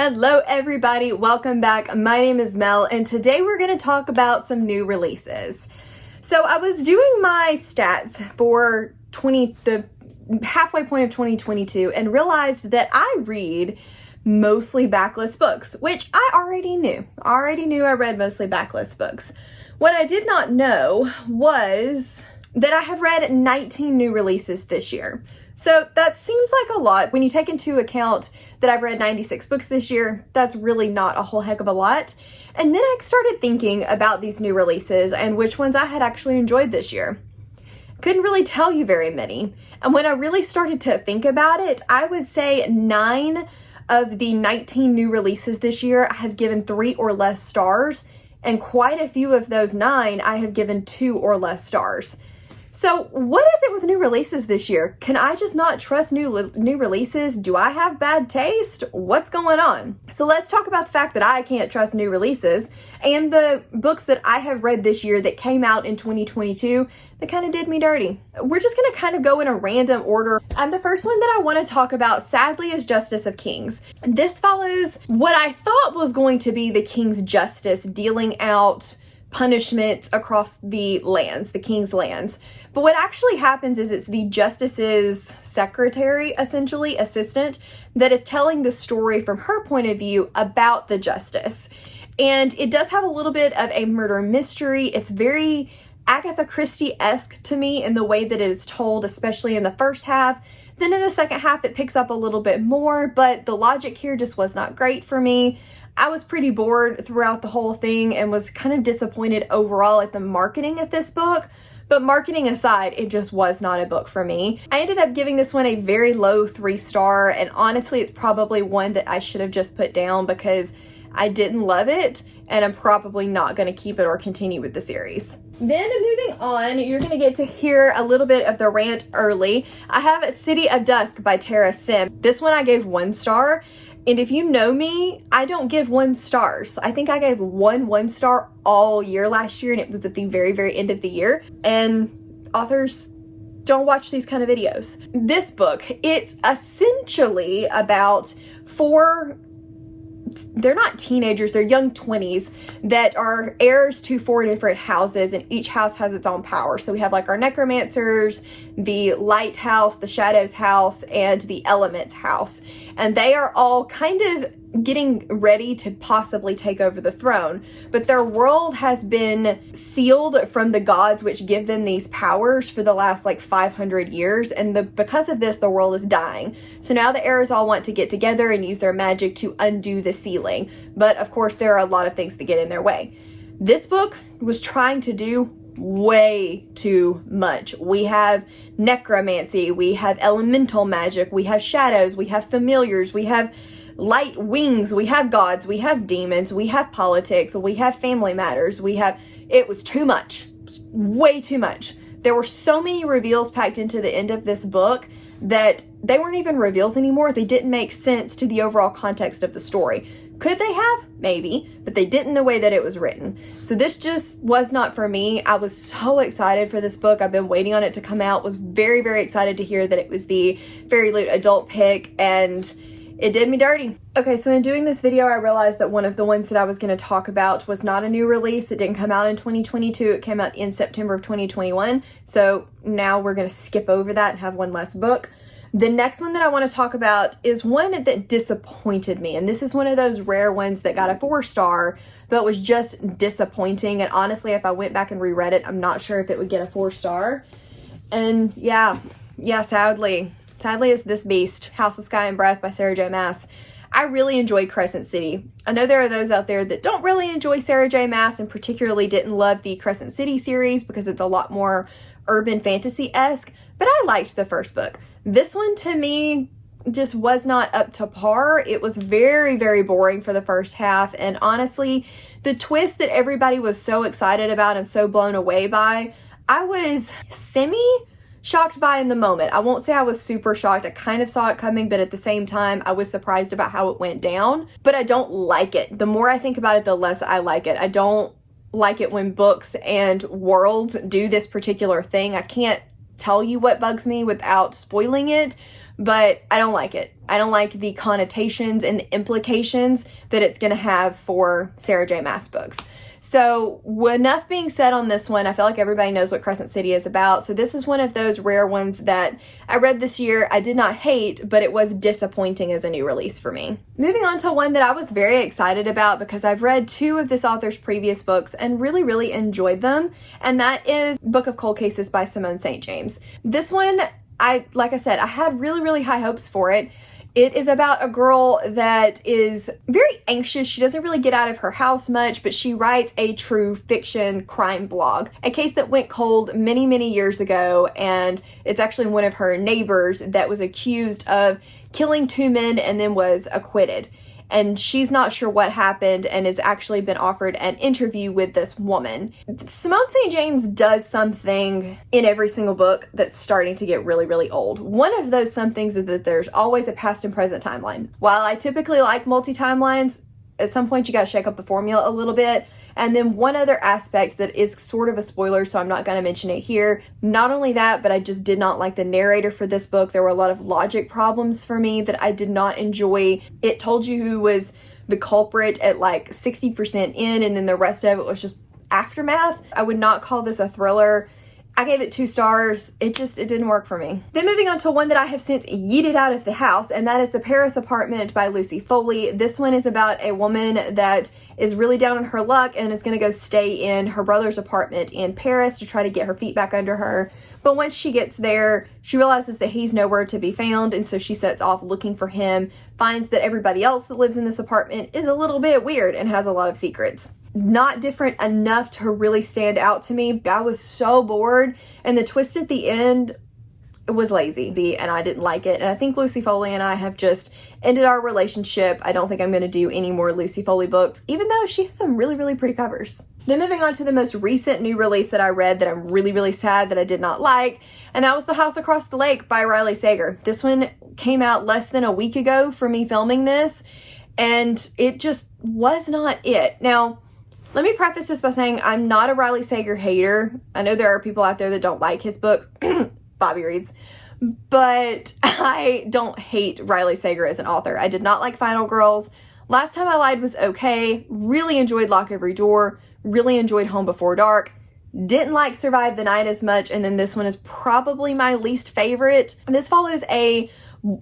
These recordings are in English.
Hello everybody, welcome back. My name is Mel and today we're going to talk about some new releases. So I was doing my stats for the halfway point of 2022 and realized that I read mostly backlist books, which I already knew. I read mostly backlist books. What I did not know was that I have read 19 new releases this year. So that seems like a lot. When you take into account that I've read 96 books this year, that's really not a whole heck of a lot. And then I started thinking about these new releases and which ones I had actually enjoyed this year. Couldn't really tell you very many. And when I really started to think about it, I would say 9 of the 19 new releases this year I have given 3 or less stars, and quite a few of those 9 I have given 2 or less stars. So what is it with new releases this year? Can I just not trust new releases? Do I have bad taste? What's going on? So let's talk about the fact that I can't trust new releases and the books that I have read this year that came out in 2022 that kind of did me dirty. We're just going to kind of go in a random order. And the first one that I want to talk about, sadly, is Justice of Kings. This follows what I thought was going to be the King's Justice, dealing out punishments across the lands, the king's lands. But what actually happens is it's the justice's secretary, essentially, assistant, that is telling the story from her point of view about the justice. And it does have a little bit of a murder mystery. It's very Agatha Christie-esque to me in the way that it is told, especially in the first half. Then in the second half, it picks up a little bit more, but the logic here just was not great for me. I was pretty bored throughout the whole thing and was kind of disappointed overall at the marketing of this book. But marketing aside, it just was not a book for me. I ended up giving this one a very low 3-star, and honestly, it's probably one that I should have just put down because I didn't love it, and I'm probably not going to keep it or continue with the series. Then moving on, you're going to get to hear a little bit of the rant early. I have City of Dusk by Tara Sim. This one I gave 1 star. And if you know me, I don't give 1 stars. I think I gave 1 star all year last year, and it was at the very, very end of the year. And authors don't watch these kind of videos. This book, it's essentially about 4, they're not teenagers, they're young 20s that are heirs to 4 different houses, and each house has its own power. So we have like our necromancers, the lighthouse, the shadows house, and the elements house. And they are all kind of getting ready to possibly take over the throne. But their world has been sealed from the gods, which give them these powers for the last like 500 years. And because of this, the world is dying. So now the heirs all want to get together and use their magic to undo the sealing. But of course, there are a lot of things that get in their way. This book was trying to do way too much. We have necromancy, we have elemental magic, we have shadows, we have familiars, we have light wings, we have gods, we have demons, we have politics, we have family matters, it was too much, way too much. There were so many reveals packed into the end of this book that they weren't even reveals anymore. They didn't make sense to the overall context of the story. Could they have? Maybe, but they didn't the way that it was written. So this just was not for me. I was so excited for this book. I've been waiting on it to come out. Was very, very excited to hear that it was the Fairy Loot adult pick, and it did me dirty. Okay, so in doing this video, I realized that one of the ones that I was going to talk about was not a new release. It didn't come out in 2022. It came out in September of 2021. So now we're going to skip over that and have one less book. The next one that I want to talk about is one that disappointed me. And this is one of those rare ones that got a 4-star, but was just disappointing. And honestly, if I went back and reread it, I'm not sure if it would get a 4-star. And yeah, sadly it's this beast, House of Sky and Breath by Sarah J. Maas. I really enjoyed Crescent City. I know there are those out there that don't really enjoy Sarah J. Maas and particularly didn't love the Crescent City series because it's a lot more urban fantasy-esque, but I liked the first book. This one, to me, just was not up to par. It was very, very boring for the first half. And honestly, the twist that everybody was so excited about and so blown away by, I was semi-shocked by in the moment. I won't say I was super shocked. I kind of saw it coming, but at the same time, I was surprised about how it went down. But I don't like it. The more I think about it, the less I like it. I don't like it when books and worlds do this particular thing. I can't tell you what bugs me without spoiling it, but I don't like it. I don't like the connotations and the implications that it's going to have for Sarah J. Maas books. So enough being said on this one. I feel like everybody knows what Crescent City is about. So this is one of those rare ones that I read this year. I did not hate, but it was disappointing as a new release for me. Moving on to one that I was very excited about because I've read 2 of this author's previous books and really enjoyed them. And that is Book of Cold Cases by Simone St. James. This one, like I said, I had really high hopes for it. It is about a girl that is very anxious. She doesn't really get out of her house much, but she writes a true fiction crime blog. A case that went cold many years ago, and it's actually one of her neighbors that was accused of killing 2 men and then was acquitted. And she's not sure what happened and has actually been offered an interview with this woman. Simone St. James does something in every single book that's starting to get really old. One of those somethings is that there's always a past and present timeline. While I typically like multi-timelines, at some point you gotta shake up the formula a little bit. And then one other aspect that is sort of a spoiler, so I'm not going to mention it here. Not only that, but I just did not like the narrator for this book. There were a lot of logic problems for me that I did not enjoy. It told you who was the culprit at like 60% in, and then the rest of it was just aftermath. I would not call this a thriller. I gave it 2 stars. It didn't work for me. Then moving on to one that I have since yeeted out of the house, and that is The Paris Apartment by Lucy Foley. This one is about a woman that is really down on her luck and is going to go stay in her brother's apartment in Paris to try to get her feet back under her. But once she gets there, she realizes that he's nowhere to be found, and so she sets off looking for him, finds that everybody else that lives in this apartment is a little bit weird and has a lot of secrets. Not different enough to really stand out to me. I was so bored, and the twist at the end was lazy, and I didn't like it. And I think Lucy Foley and I have just ended our relationship. I don't think I'm going to do any more Lucy Foley books, even though she has some really pretty covers. Then moving on to the most recent new release that I read that I'm really sad that I did not like, and that was The House Across the Lake by Riley Sager. This one came out less than a week ago for me filming this, and it just was not it. Now, let me preface this by saying I'm not a Riley Sager hater. I know there are people out there that don't like his books. Bobby reads. But I don't hate Riley Sager as an author. I did not like Final Girls. Last Time I Lied was okay. Really enjoyed Lock Every Door. Really enjoyed Home Before Dark. Didn't like Survive the Night as much. And then this one is probably my least favorite. This follows a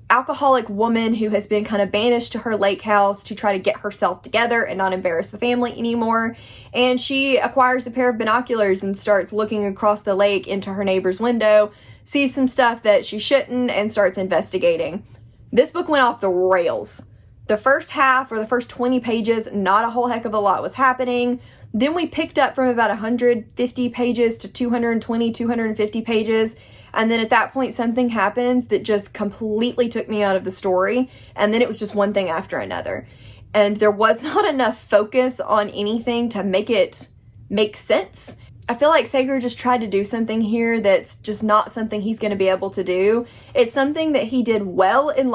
alcoholic woman who has been kind of banished to her lake house to try to get herself together and not embarrass the family anymore. And she acquires a pair of binoculars and starts looking across the lake into her neighbor's window, sees some stuff that she shouldn't, and starts investigating. This book went off the rails. The first half, or the first 20 pages, not a whole heck of a lot was happening. Then we picked up from about 150 pages to 220, 250 pages. And then at that point, something happens that just completely took me out of the story. And then it was just one thing after another. And there was not enough focus on anything to make it make sense. I feel like Sager just tried to do something here that's just not something he's going to be able to do. It's something that he did well in in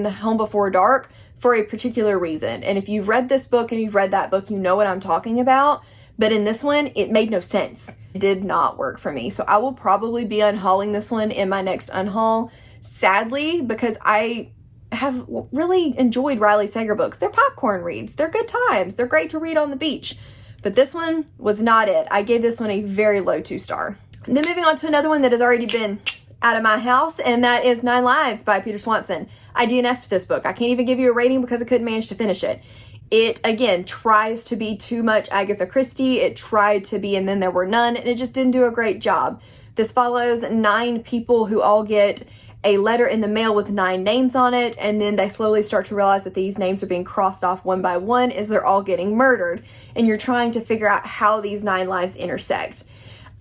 The Home Before Dark for a particular reason. And if you've read this book and you've read that book, you know what I'm talking about. But in this one, it made no sense. It did not work for me. So I will probably be unhauling this one in my next unhaul, sadly, because I have really enjoyed Riley Sager books. They're popcorn reads. They're good times. They're great to read on the beach. But this one was not it. I gave this one a very low 2-star. Then moving on to another one that has already been out of my house, and that is 9 Lives by Peter Swanson. I DNF'd this book. I can't even give you a rating because I couldn't manage to finish it. It, again, tries to be too much Agatha Christie. It tried to be And Then There Were None, and it just didn't do a great job. This follows 9 people who all get a letter in the mail with 9 names on it, and then they slowly start to realize that these names are being crossed off one by one as they're all getting murdered, and you're trying to figure out how these 9 lives intersect.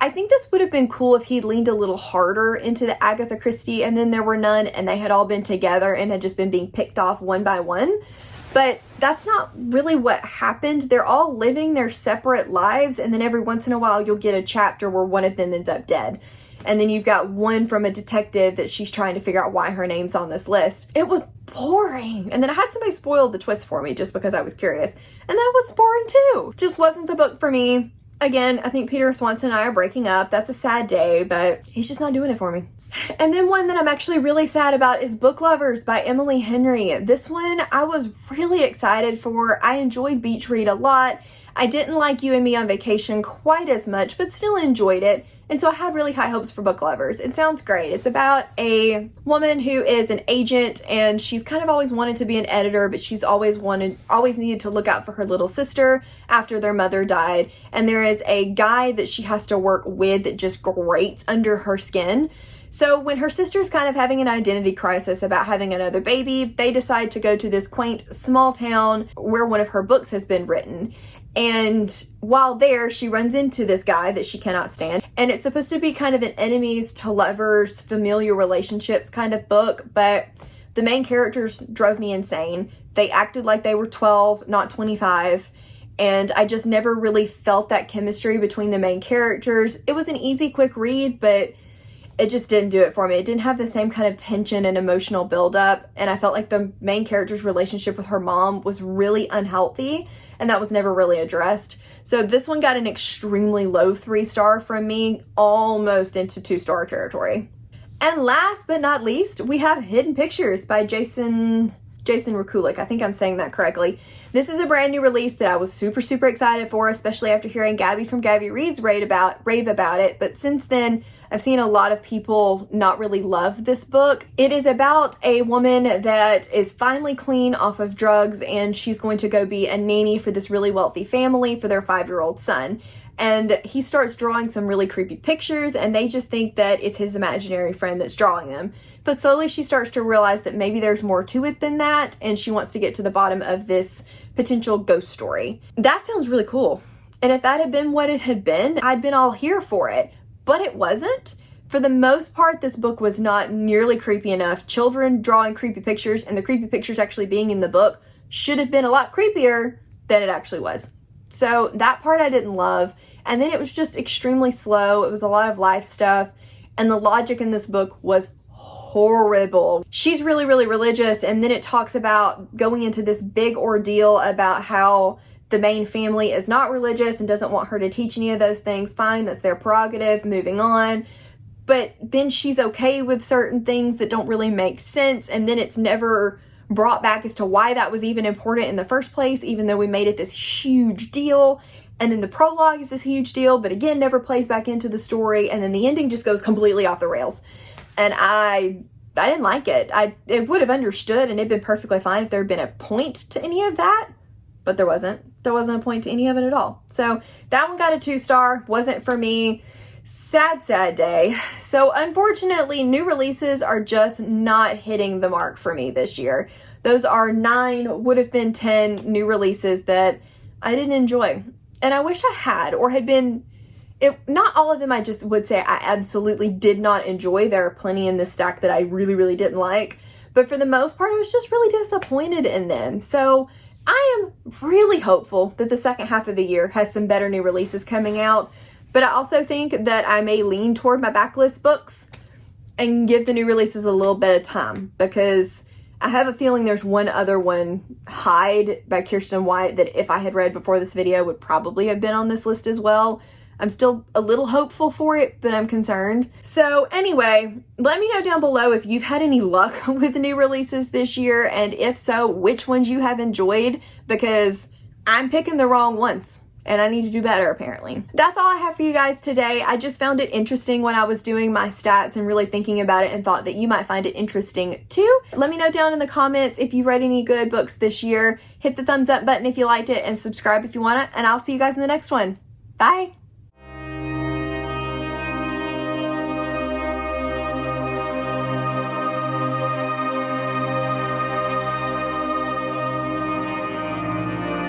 I think this would have been cool if he'd leaned a little harder into the Agatha Christie And Then There Were None, and they had all been together and had just been being picked off one by one. But that's not really what happened. They're all living their separate lives, and then every once in a while you'll get a chapter where one of them ends up dead. And then you've got one from a detective that she's trying to figure out why her name's on this list. It was boring. And then I had somebody spoil the twist for me just because I was curious. And that was boring too. Just wasn't the book for me. Again, I think Peter Swanson and I are breaking up. That's a sad day, but he's just not doing it for me. And then one that I'm actually really sad about is Book Lovers by Emily Henry. This one I was really excited for. I enjoyed Beach Read a lot. I didn't like You and Me on Vacation quite as much, but still enjoyed it. And so I had really high hopes for Book Lovers. It sounds great. It's about a woman who is an agent, and she's kind of always wanted to be an editor, but she's always needed to look out for her little sister after their mother died. And there is a guy that she has to work with that just grates under her skin. So when her sister's kind of having an identity crisis about having another baby, they decide to go to this quaint small town where one of her books has been written. And while there, she runs into this guy that she cannot stand. And it's supposed to be kind of an enemies to lovers, familiar relationships kind of book, but the main characters drove me insane. They acted like they were 12, not 25. And I just never really felt that chemistry between the main characters. It was an easy, quick read, but it just didn't do it for me. It didn't have the same kind of tension and emotional buildup. And I felt like the main character's relationship with her mom was really unhealthy, and that was never really addressed. So this one got an extremely low 3-star from me, almost into 2-star territory. And last but not least, we have Hidden Pictures by Jason Rekulik. I think I'm saying that correctly. This is a brand new release that I was super, super excited for, especially after hearing Gabby from Gabby Reads rave about it. But since then, I've seen a lot of people not really love this book. It is about a woman that is finally clean off of drugs, and she's going to go be a nanny for this really wealthy family for their 5-year-old son. And he starts drawing some really creepy pictures, and they just think that it's his imaginary friend that's drawing them. But slowly she starts to realize that maybe there's more to it than that, and she wants to get to the bottom of this potential ghost story. That sounds really cool. And if that had been what it had been, I'd been all here for it. But it wasn't. For the most part, this book was not nearly creepy enough. Children drawing creepy pictures and the creepy pictures actually being in the book should have been a lot creepier than it actually was. So that part I didn't love. And then it was just extremely slow. It was a lot of life stuff. And the logic in this book was horrible. She's really, really religious. And then it talks about going into this big ordeal about how the main family is not religious and doesn't want her to teach any of those things. Fine, that's their prerogative, moving on. But then she's okay with certain things that don't really make sense, and then it's never brought back as to why that was even important in the first place, even though we made it this huge deal. And then the prologue is this huge deal, but again, never plays back into the story, and then the ending just goes completely off the rails. And I didn't like it. I would have understood, and it'd been perfectly fine if there had been a point to any of that, but there wasn't. There wasn't a point to any of it at all. So that one got a 2-star. Wasn't for me. Sad, sad day. So unfortunately, new releases are just not hitting the mark for me this year. Those are 9, would have been 10 new releases that I didn't enjoy. And I wish I had, or had been, not all of them I just would say I absolutely did not enjoy. There are plenty in this stack that I really, really didn't like. But for the most part, I was just really disappointed in them. So I am really hopeful that the second half of the year has some better new releases coming out. But I also think that I may lean toward my backlist books and give the new releases a little bit of time, because I have a feeling there's one other one, Hide by Kirsten White, that if I had read before this video would probably have been on this list as well. I'm still a little hopeful for it, but I'm concerned. So anyway, let me know down below if you've had any luck with new releases this year, and if so, which ones you have enjoyed, because I'm picking the wrong ones. And I need to do better, apparently. That's all I have for you guys today. I just found it interesting when I was doing my stats and really thinking about it, and thought that you might find it interesting too. Let me know down in the comments if you've read any good books this year. Hit the thumbs up button if you liked it, and subscribe if you want it. And I'll see you guys in the next one. Bye!